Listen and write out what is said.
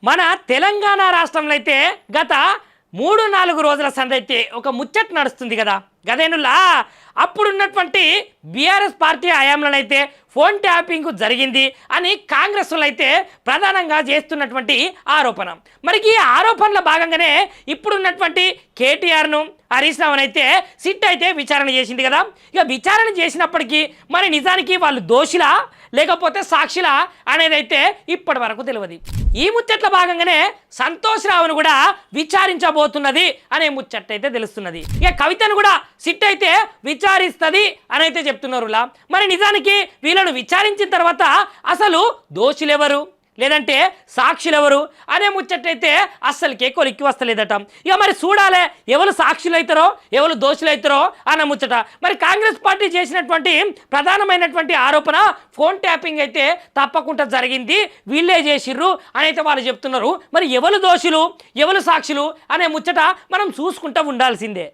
మన తెలంగాణ రాష్ట్రంలో అయితే గత 3-4 రోజుల సందైతే ఒక ముచ్చట నడుస్తుంది కదా. గదేనులా అప్పుడున్నటువంటి బీఆర్ఎస్ పార్టీ హయాంలోనైతే ఫోన్ ట్యాపింగ్ జరిగింది అని కాంగ్రెస్ అయితే ప్రధానంగా చేస్తున్నటువంటి ఆరోపణ. మరి ఈ ఆరోపణల భాగంగానే ఇప్పుడున్నటువంటి కేటీఆర్ను హరీష్ రావును అయితే సిట్ అయితే విచారణ చేసింది కదా. ఇక విచారణ చేసినప్పటికీ మరి నిజానికి వాళ్ళు దోషులా లేకపోతే సాక్షులా అనేది అయితే ఇప్పటి వరకు తెలియదు. ఈ ముచ్చట్ల భాగంగానే సంతోష్ రావును కూడా విచారించబోతున్నది అనే ముచ్చట అయితే తెలుస్తున్నది. ఇక కవితను కూడా సిట్ అయితే విచారిస్తుంది అని అయితే చెప్తున్నారు. మరి నిజానికి వీళ్ళను విచారించిన తర్వాత అసలు దోషులెవరు లేదంటే సాక్షులెవరు అనే ముచ్చటైతే అస్సలకే కొలిక్కి వస్తలేదట. ఇక మరి చూడాలి ఎవరు సాక్షులు అవుతారో ఎవరు దోషులు అవుతారో అన్న ముచ్చట. మరి కాంగ్రెస్ పార్టీ చేసినటువంటి ప్రధానమైనటువంటి ఆరోపణ ఫోన్ ట్యాపింగ్ అయితే తప్పకుండా జరిగింది, వీళ్ళే చేసిర్రు అని అయితే వాళ్ళు చెప్తున్నారు. మరి ఎవరు దోషులు ఎవరు సాక్షులు అనే ముచ్చట మనం చూసుకుంటూ ఉండాల్సిందే.